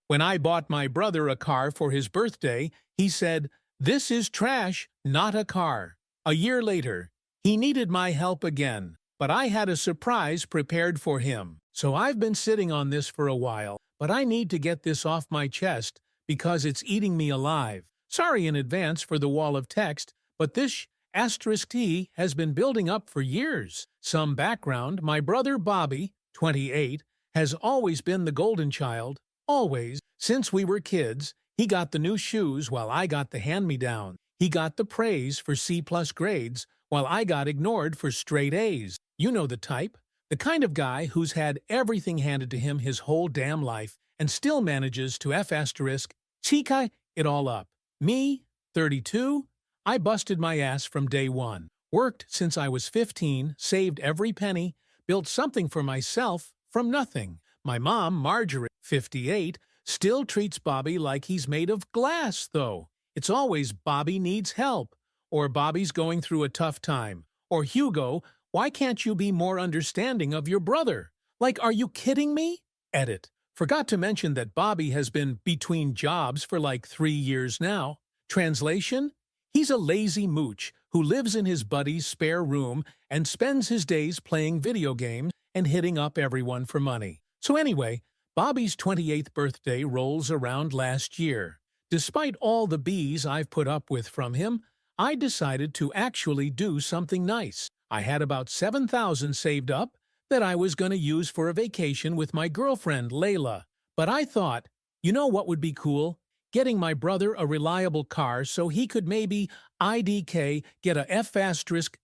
When I bought my brother a car for his birthday, he said, "This is trash, not a car." A year later, he needed my help again, but I had a surprise prepared for him. So I've been sitting on this for a while, but I need to get this off my chest because it's eating me alive. Sorry in advance for the wall of text, but this asterisk T has been building up for years. Some background: my brother Bobby, 28, has always been the golden child. Always. Since we were kids, he got the new shoes while I got the hand-me-down. He got the praise for C-plus grades while I got ignored for straight A's. You know the type. The kind of guy who's had everything handed to him his whole damn life and still manages to chica it all up. Me, 32, I busted my ass from day one. Worked since I was 15, saved every penny, built something for myself from nothing. My mom, Marjorie, 58, still treats Bobby like he's made of glass, though. It's always Bobby needs help, or Bobby's going through a tough time, or Hugo, why can't you be more understanding of your brother? Like, are you kidding me? Edit. Forgot to mention that Bobby has been between jobs for like 3 years now. Translation? He's a lazy mooch who lives in his buddy's spare room and spends his days playing video games and hitting up everyone for money. So anyway, Bobby's 28th birthday rolls around last year. Despite all the B's I've put up with from him, I decided to actually do something nice. I had about $7,000 saved up that I was going to use for a vacation with my girlfriend, Layla. But I thought, you know what would be cool? Getting my brother a reliable car so he could maybe IDK, get a F**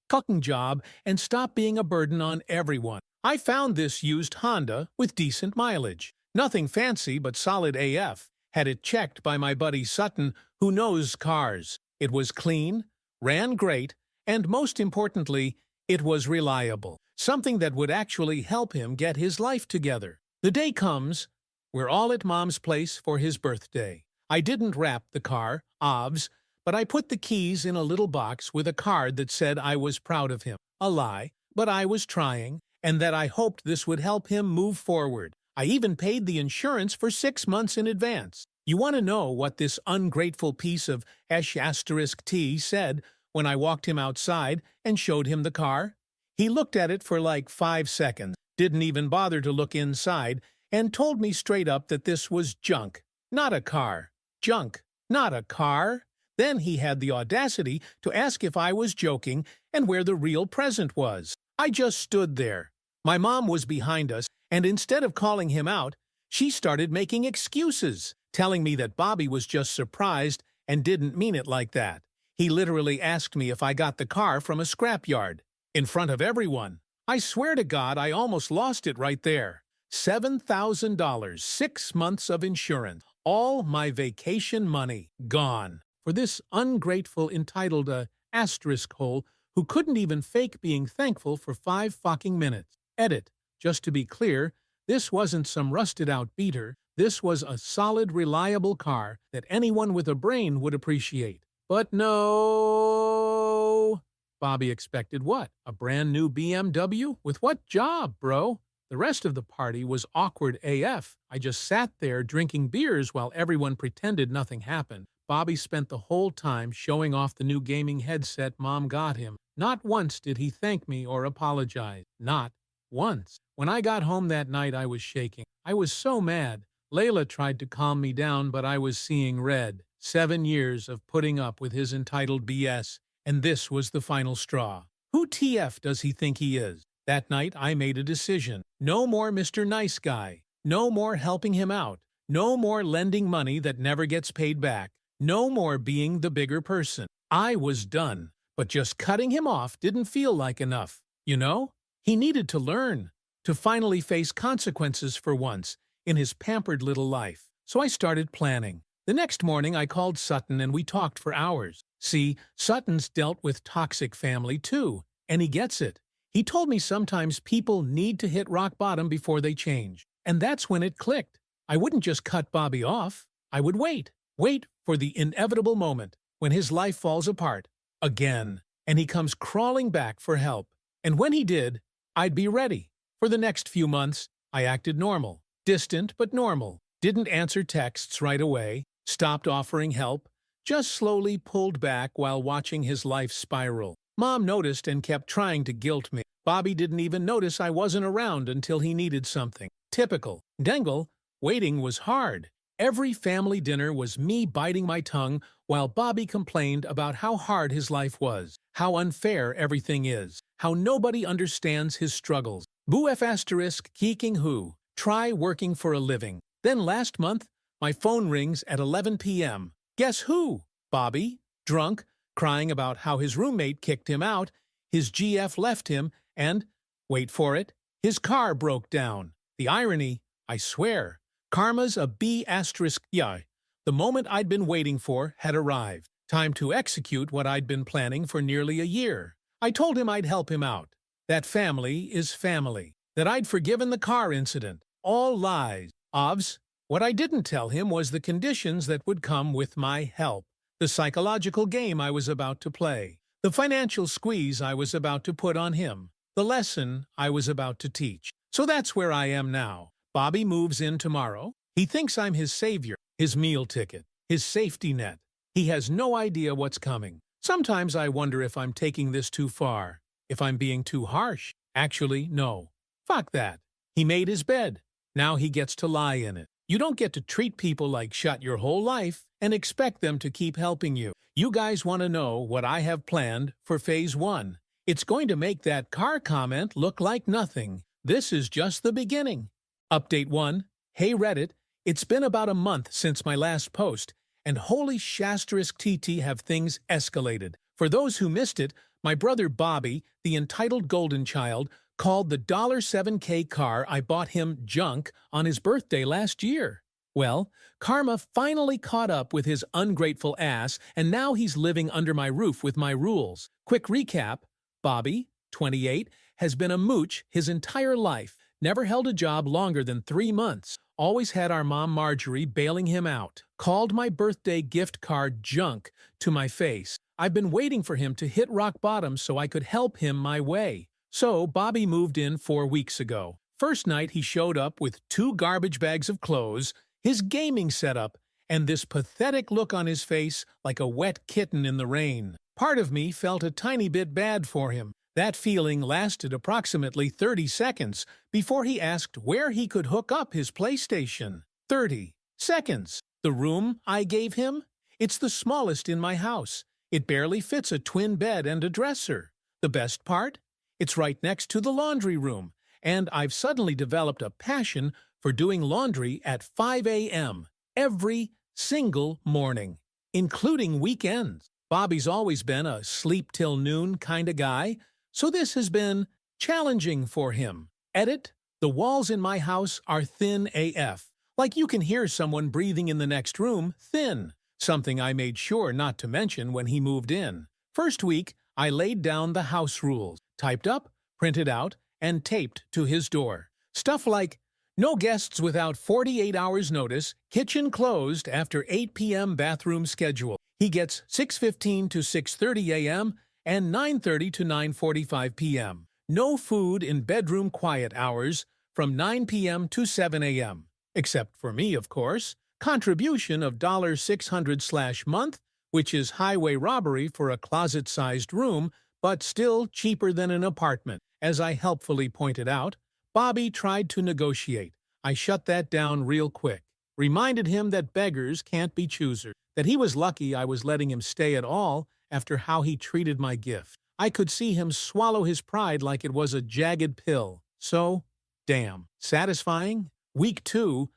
cooking job and stop being a burden on everyone. I found this used Honda with decent mileage. Nothing fancy but solid AF. Had it checked by my buddy Sutton, who knows cars. It was clean, ran great, and most importantly, it was reliable. Something that would actually help him get his life together. The day comes. We're all at Mom's place for his birthday. I didn't wrap the car, obvs, but I put the keys in a little box with a card that said I was proud of him. A lie, but I was trying, and that I hoped this would help him move forward. I even paid the insurance for 6 months in advance. You want to know what this ungrateful piece of *T said when I walked him outside and showed him the car? He looked at it for like 5 seconds, didn't even bother to look inside, and told me straight up that this was junk, not a car. Junk, not a car. Then he had the audacity to ask if I was joking and where the real present was. I just stood there. My mom was behind us, and instead of calling him out, she started making excuses, telling me that Bobby was just surprised and didn't mean it like that. He literally asked me if I got the car from a scrapyard. In front of everyone. I swear to God I almost lost it right there. $7,000, 6 months of insurance, all my vacation money, gone. For this ungrateful entitled asterisk hole who couldn't even fake being thankful for 5 fucking minutes. Edit. Just to be clear, this wasn't some rusted-out beater. This was a solid, reliable car that anyone with a brain would appreciate. But no... Bobby expected what? A brand new BMW? With what job, bro? The rest of the party was awkward AF. I just sat there drinking beers while everyone pretended nothing happened. Bobby spent the whole time showing off the new gaming headset Mom got him. Not once did he thank me or apologize. Not once. When I got home that night, I was shaking. I was so mad. Layla tried to calm me down, but I was seeing red. 7 years of putting up with his entitled BS. And this was the final straw. Who TF does he think he is? That night, I made a decision. No more Mr. Nice Guy. No more helping him out. No more lending money that never gets paid back. No more being the bigger person. I was done. But just cutting him off didn't feel like enough. You know? He needed to learn. To finally face consequences for once in his pampered little life. So I started planning. The next morning, I called Sutton and we talked for hours. See, Sutton's dealt with toxic family too, and he gets it. He told me sometimes people need to hit rock bottom before they change. And that's when it clicked. I wouldn't just cut Bobby off. I would wait. Wait for the inevitable moment when his life falls apart. Again. And he comes crawling back for help. And when he did, I'd be ready. For the next few months, I acted normal. Distant but normal. Didn't answer texts right away, stopped offering help, just slowly pulled back while watching his life spiral. Mom noticed and kept trying to guilt me. Bobby didn't even notice I wasn't around until he needed something. Typical. Dangle, waiting was hard. Every family dinner was me biting my tongue while Bobby complained about how hard his life was, how unfair everything is, how nobody understands his struggles. Boo F asterisk keeking who. Try working for a living. Then last month, my phone rings at 11 p.m. Guess who? Bobby, drunk, crying about how his roommate kicked him out, his GF left him, and, wait for it, his car broke down. The irony, I swear. Karma's a B asterisk yeah. The moment I'd been waiting for had arrived. Time to execute what I'd been planning for nearly a year. I told him I'd help him out. That family is family. That I'd forgiven the car incident. All lies. Obvs. What I didn't tell him was the conditions that would come with my help. The psychological game I was about to play. The financial squeeze I was about to put on him. The lesson I was about to teach. So that's where I am now. Bobby moves in tomorrow. He thinks I'm his savior, his meal ticket, his safety net. He has no idea what's coming. Sometimes I wonder if I'm taking this too far, if I'm being too harsh. Actually, no. Fuck that. He made his bed. Now he gets to lie in it. You don't get to treat people like shit your whole life and expect them to keep helping you. You guys want to know what I have planned for Phase 1. It's going to make that car comment look like nothing. This is just the beginning. Update 1. Hey Reddit, it's been about a month since my last post, and holy shasterisk TT have things escalated. For those who missed it, my brother Bobby, the entitled golden child, called the $7K car I bought him junk on his birthday last year. Well, karma finally caught up with his ungrateful ass, and now he's living under my roof with my rules. Quick recap, Bobby, 28, has been a mooch his entire life. Never held a job longer than 3 months. Always had our mom Marjorie bailing him out. Called my birthday gift card junk to my face. I've been waiting for him to hit rock bottom so I could help him my way. So Bobby moved in 4 weeks ago. First night he showed up with 2 garbage bags of clothes, his gaming setup, and this pathetic look on his face like a wet kitten in the rain. Part of me felt a tiny bit bad for him. That feeling lasted approximately 30 seconds before he asked where he could hook up his PlayStation. 30 seconds. The room I gave him? It's the smallest in my house. It barely fits a twin bed and a dresser. The best part? It's right next to the laundry room, and I've suddenly developed a passion for doing laundry at 5 a.m. every single morning, including weekends. Bobby's always been a sleep-till-noon kind of guy, so this has been challenging for him. Edit, the walls in my house are thin AF. Like you can hear someone breathing in the next room, thin. Something I made sure not to mention when he moved in. First week, I laid down the house rules, typed up, printed out, and taped to his door. Stuff like, no guests without 48 hours notice, kitchen closed after 8 p.m. bathroom schedule. He gets 6:15 to 6:30 a.m., and 9:30 to 9:45 p.m. No food in bedroom quiet hours from 9 p.m. to 7 a.m. Except for me, of course. Contribution of $600/month, which is highway robbery for a closet-sized room, but still cheaper than an apartment. As I helpfully pointed out, Bobby tried to negotiate. I shut that down real quick. Reminded him that beggars can't be choosers. That he was lucky I was letting him stay at all after how he treated my gift. I could see him swallow his pride like it was a jagged pill. So, damn. Satisfying? Week 2,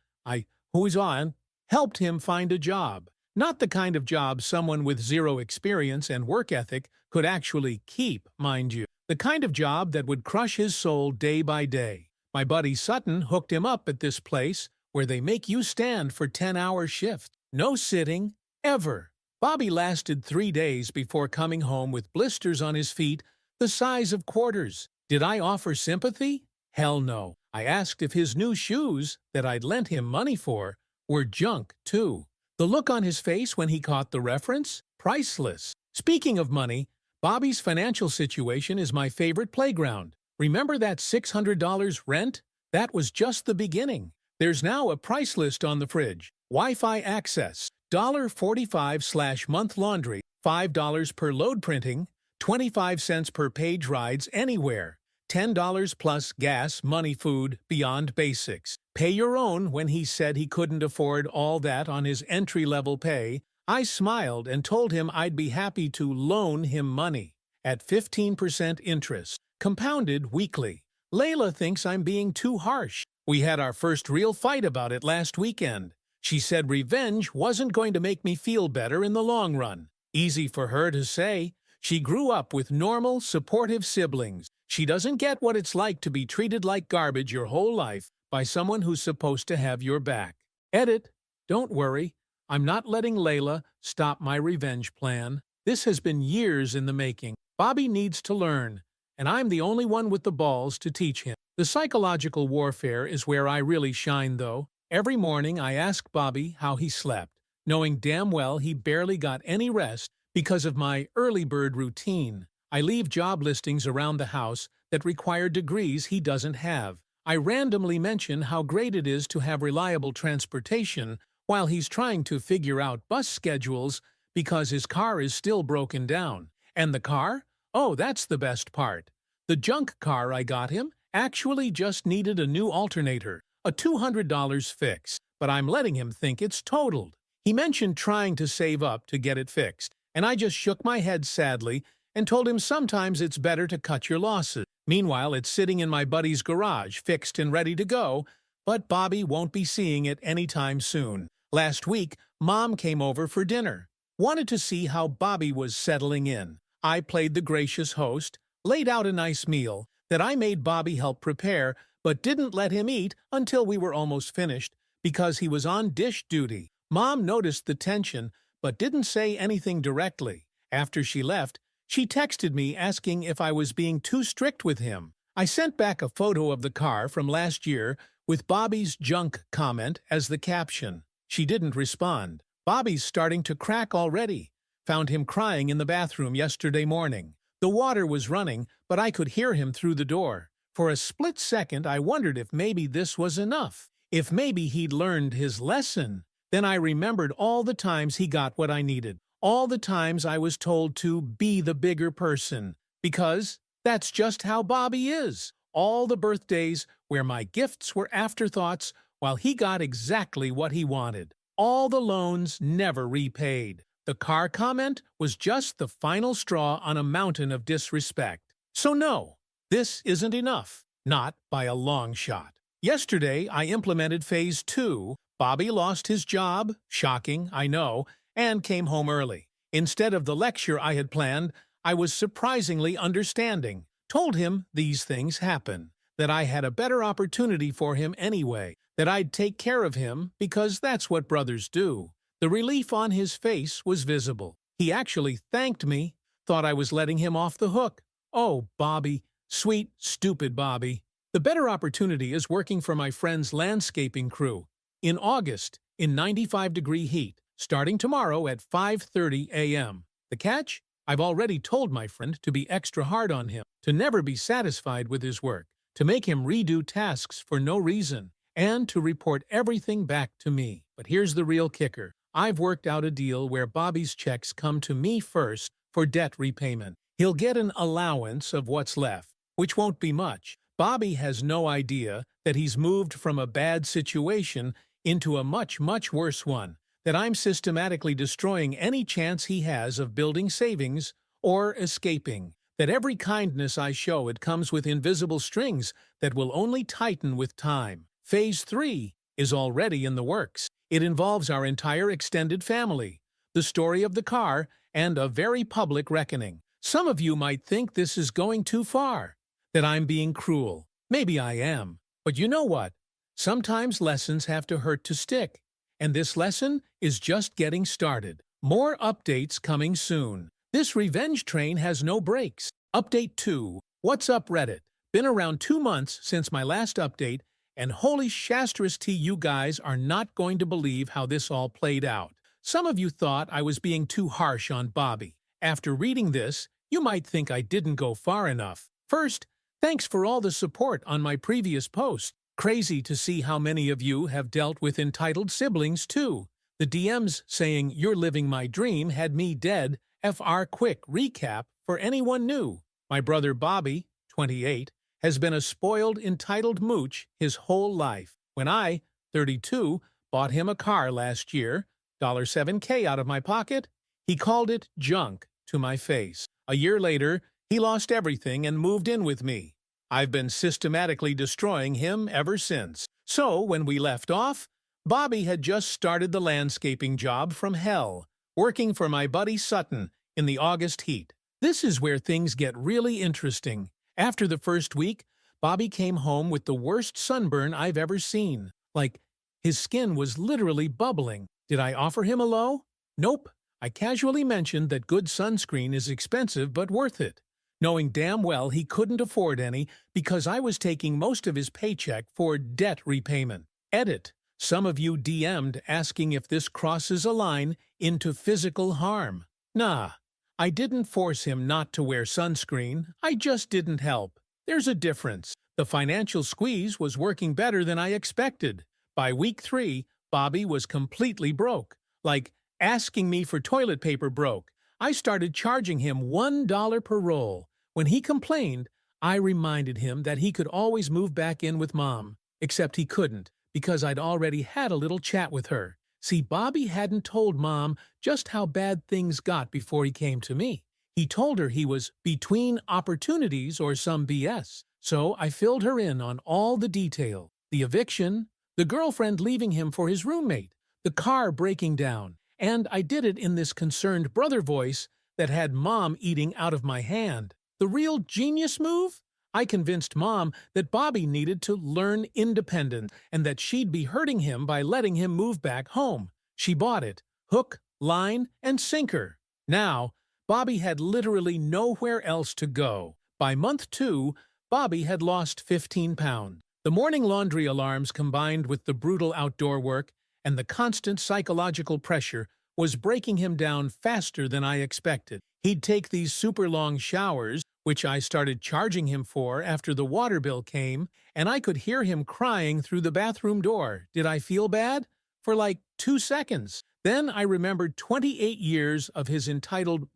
who's on, helped him find a job. Not the kind of job someone with 0 experience and work ethic could actually keep, mind you. The kind of job that would crush his soul day by day. My buddy Sutton hooked him up at this place where they make you stand for 10-hour shifts. No sitting, ever. Bobby lasted 3 days before coming home with blisters on his feet the size of quarters. Did I offer sympathy? Hell no. I asked if his new shoes that I'd lent him money for were junk, too. The look on his face when he caught the reference? Priceless. Speaking of money, Bobby's financial situation is my favorite playground. Remember that $600 rent? That was just the beginning. There's now a price list on the fridge. Wi-Fi access, $45/month laundry, $5 per load printing, 25 cents per page rides anywhere, $10 plus gas, money, food, beyond basics. Pay your own when he said he couldn't afford all that on his entry-level pay. I smiled and told him I'd be happy to loan him money at 15% interest, compounded weekly. Layla thinks I'm being too harsh. We had our first real fight about it last weekend. She said revenge wasn't going to make me feel better in the long run. Easy for her to say. She grew up with normal, supportive siblings. She doesn't get what it's like to be treated like garbage your whole life by someone who's supposed to have your back. Edit. Don't worry. I'm not letting Layla stop my revenge plan. This has been years in the making. Bobby needs to learn, and I'm the only one with the balls to teach him. The psychological warfare is where I really shine, though. Every morning I ask Bobby how he slept, knowing damn well he barely got any rest because of my early bird routine. I leave job listings around the house that require degrees he doesn't have. I randomly mention how great it is to have reliable transportation while he's trying to figure out bus schedules because his car is still broken down. And the car? Oh, that's the best part. The junk car I got him actually just needed a new alternator, a $200 fix, but I'm letting him think it's totaled. He mentioned trying to save up to get it fixed, and I just shook my head sadly and told him sometimes it's better to cut your losses. Meanwhile, it's sitting in my buddy's garage, fixed and ready to go, but Bobby won't be seeing it anytime soon. Last week, Mom came over for dinner. Wanted to see how Bobby was settling in. I played the gracious host, laid out a nice meal that I made Bobby help prepare, but didn't let him eat until we were almost finished because he was on dish duty. Mom noticed the tension, but didn't say anything directly. After she left, she texted me asking if I was being too strict with him. I sent back a photo of the car from last year with Bobby's junk comment as the caption. She didn't respond. Bobby's starting to crack already. Found him crying in the bathroom yesterday morning. The water was running, but I could hear him through the door. For a split second, I wondered if maybe this was enough. If maybe he'd learned his lesson. Then I remembered all the times he got what I needed. All the times I was told to be the bigger person. Because that's just how Bobby is. All the birthdays where my gifts were afterthoughts while he got exactly what he wanted. All the loans never repaid. The car comment was just the final straw on a mountain of disrespect. So no, this isn't enough. Not by a long shot. Yesterday, I implemented Phase 2. Bobby lost his job, shocking, I know, and came home early. Instead of the lecture I had planned, I was surprisingly understanding. Told him these things happen, that I had a better opportunity for him anyway, that I'd take care of him because that's what brothers do. The relief on his face was visible. He actually thanked me, thought I was letting him off the hook. Oh, Bobby. Sweet, stupid Bobby. The better opportunity is working for my friend's landscaping crew. In August, in 95-degree heat, starting tomorrow at 5:30 a.m. The catch? I've already told my friend to be extra hard on him, to never be satisfied with his work, to make him redo tasks for no reason, and to report everything back to me. But here's the real kicker. I've worked out a deal where Bobby's checks come to me first for debt repayment. He'll get an allowance of what's left, which won't be much. Bobby has no idea that he's moved from a bad situation into a much, much worse one, that I'm systematically destroying any chance he has of building savings or escaping, that every kindness I show it comes with invisible strings that will only tighten with time. Phase 3 is already in the works. It involves our entire extended family, the story of the car, and a very public reckoning. Some of you might think this is going too far, that I'm being cruel. Maybe I am. But you know what? Sometimes lessons have to hurt to stick. And this lesson is just getting started. More updates coming soon. This revenge train has no brakes. Update 2. What's up, Reddit? Been around 2 months since my last update, and holy Shastras tea, you guys are not going to believe how this all played out. Some of you thought I was being too harsh on Bobby. After reading this, you might think I didn't go far enough. First, thanks for all the support on my previous post. Crazy to see how many of you have dealt with entitled siblings, too. The DMs saying "you're living my dream" had me dead. FR quick recap for anyone new. My brother Bobby, 28, has been a spoiled, entitled mooch his whole life. When I, 32, bought him a car last year, $7K out of my pocket, he called it junk to my face. A year later, he lost everything and moved in with me. I've been systematically destroying him ever since. So, when we left off, Bobby had just started the landscaping job from hell, working for my buddy Sutton in the August heat. This is where things get really interesting. After the first week, Bobby came home with the worst sunburn I've ever seen. Like, his skin was literally bubbling. Did I offer him a low? Nope. I casually mentioned that good sunscreen is expensive but worth it, knowing damn well he couldn't afford any because I was taking most of his paycheck for debt repayment. Edit. Some of you DM'd asking if this crosses a line into physical harm. Nah, I didn't force him not to wear sunscreen, I just didn't help. There's a difference. The financial squeeze was working better than I expected. By week 3, Bobby was completely broke. Like, asking me for toilet paper broke. I started charging him $1 per roll. When he complained, I reminded him that he could always move back in with Mom. Except he couldn't, because I'd already had a little chat with her. See, Bobby hadn't told Mom just how bad things got before he came to me. He told her he was between opportunities or some BS. So I filled her in on all the detail. The eviction, the girlfriend leaving him for his roommate, the car breaking down. And I did it in this concerned brother voice that had Mom eating out of my hand. The real genius move? I convinced Mom that Bobby needed to learn independence and that she'd be hurting him by letting him move back home. She bought it. Hook, line, and sinker. Now, Bobby had literally nowhere else to go. By month 2, Bobby had lost 15 pounds. The morning laundry alarms combined with the brutal outdoor work and the constant psychological pressure was breaking him down faster than I expected. He'd take these super long showers, which I started charging him for after the water bill came, and I could hear him crying through the bathroom door. Did I feel bad? For like 2 seconds. Then I remembered 28 years of his entitled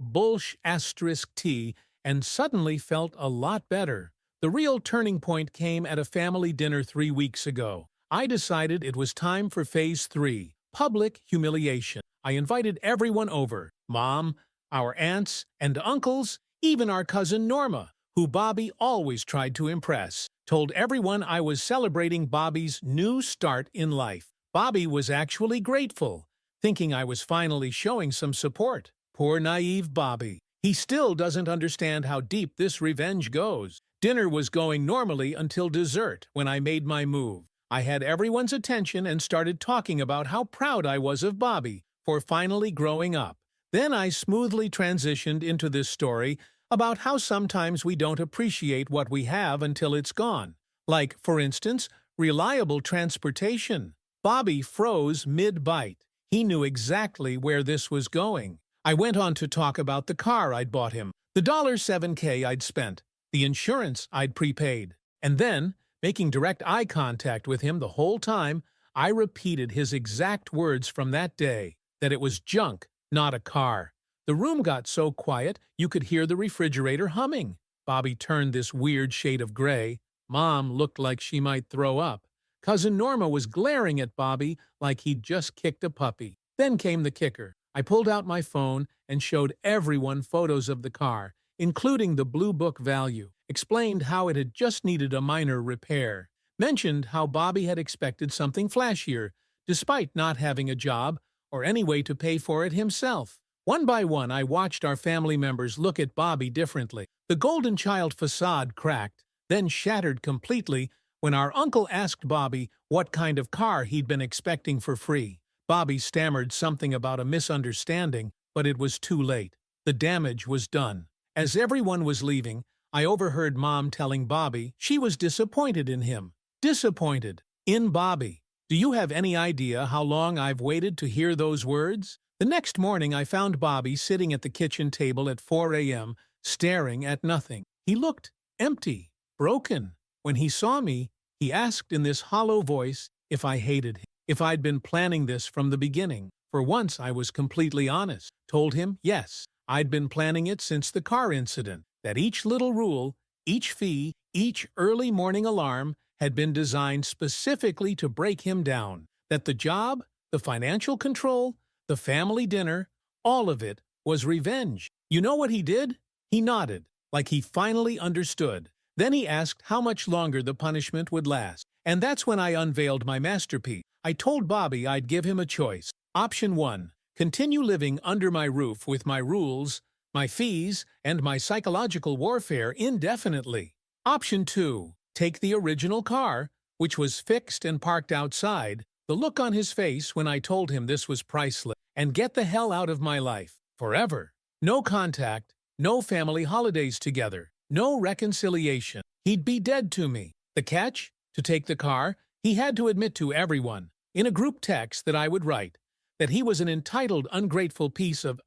*T and suddenly felt a lot better. The real turning point came at a family dinner 3 weeks ago. I decided it was time for phase 3, public humiliation. I invited everyone over, Mom, our aunts and uncles, even our cousin Norma, who Bobby always tried to impress. Told everyone I was celebrating Bobby's new start in life. Bobby was actually grateful, thinking I was finally showing some support. Poor naive Bobby. He still doesn't understand how deep this revenge goes. Dinner was going normally until dessert when I made my move. I had everyone's attention and started talking about how proud I was of Bobby for finally growing up. Then I smoothly transitioned into this story about how sometimes we don't appreciate what we have until it's gone. Like, for instance, reliable transportation. Bobby froze mid-bite. He knew exactly where this was going. I went on to talk about the car I'd bought him, the $7K I'd spent, the insurance I'd prepaid. And then, making direct eye contact with him the whole time, I repeated his exact words from that day, that it was junk, not a car. The room got so quiet you could hear the refrigerator humming. Bobby turned this weird shade of gray. Mom looked like she might throw up. Cousin Norma was glaring at Bobby like he'd just kicked a puppy. Then came the kicker. I pulled out my phone and showed everyone photos of the car, including the Blue Book value, explained how it had just needed a minor repair, mentioned how Bobby had expected something flashier, despite not having a job or any way to pay for it himself. One by one, I watched our family members look at Bobby differently. The golden child facade cracked, then shattered completely when our uncle asked Bobby what kind of car he'd been expecting for free. Bobby stammered something about a misunderstanding, but it was too late. The damage was done. As everyone was leaving, I overheard Mom telling Bobby she was disappointed in him. Disappointed in Bobby. Do you have any idea how long I've waited to hear those words? The next morning I found Bobby sitting at the kitchen table at 4 a.m., staring at nothing. He looked empty, broken. When he saw me, He asked in this hollow voice if I hated him, if I'd been planning this from the beginning. For once I was completely honest. Told him, yes, I'd been planning it since the car incident, that each little rule, each fee, each early morning alarm had been designed specifically to break him down, that the job, the financial control, the family dinner, all of it was revenge. You know what he did? He nodded, like he finally understood. Then he asked how much longer the punishment would last. And that's when I unveiled my masterpiece. I told Bobby I'd give him a choice. Option 1. Continue living under my roof with my rules, my fees, and my psychological warfare indefinitely. Option 2. Take the original car, which was fixed and parked outside, the look on his face when I told him this was priceless, and get the hell out of my life. Forever. No contact, no family holidays together, no reconciliation. He'd be dead to me. The catch? To take the car, he had to admit to everyone, in a group text that I would write, that he was an entitled, ungrateful piece of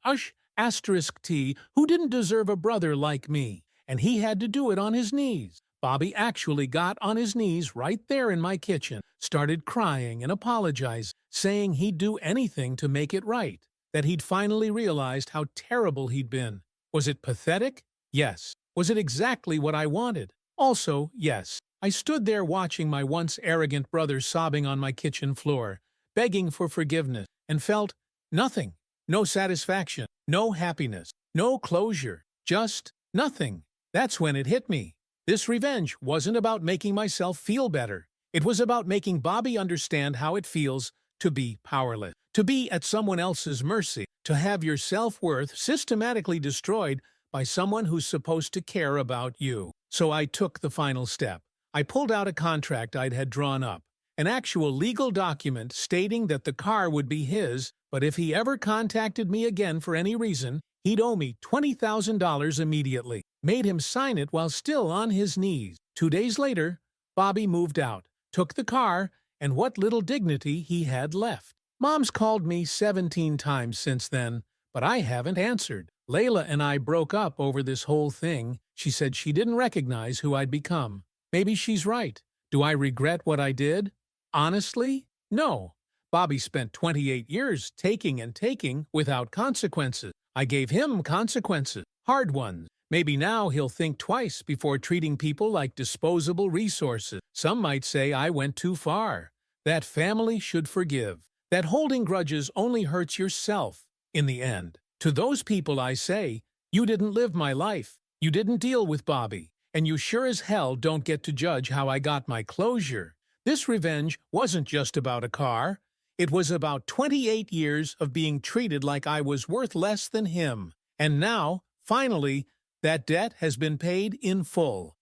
*T who didn't deserve a brother like me, and he had to do it on his knees. Bobby actually got on his knees right there in my kitchen, started crying and apologized, saying he'd do anything to make it right, that he'd finally realized how terrible he'd been. Was it pathetic? Yes. Was it exactly what I wanted? Also, yes. I stood there watching my once arrogant brother sobbing on my kitchen floor, begging for forgiveness, and felt nothing. No satisfaction, no happiness, no closure, just nothing. That's when it hit me. This revenge wasn't about making myself feel better. It was about making Bobby understand how it feels to be powerless, to be at someone else's mercy, to have your self-worth systematically destroyed by someone who's supposed to care about you. So I took the final step. I pulled out a contract I'd had drawn up, an actual legal document stating that the car would be his, but if he ever contacted me again for any reason, he'd owe me $20,000 immediately. Made him sign it while still on his knees. 2 days later, Bobby moved out, took the car, and what little dignity he had left. Mom's called me 17 times since then, but I haven't answered. Layla and I broke up over this whole thing. She said she didn't recognize who I'd become. Maybe she's right. Do I regret what I did? Honestly, no. Bobby spent 28 years taking and taking without consequences. I gave him consequences, hard ones. Maybe now he'll think twice before treating people like disposable resources. Some might say I went too far. That family should forgive. That holding grudges only hurts yourself in the end. To those people I say, you didn't live my life. You didn't deal with Bobby. And you sure as hell don't get to judge how I got my closure. This revenge wasn't just about a car. It was about 28 years of being treated like I was worth less than him. And now, finally, that debt has been paid in full.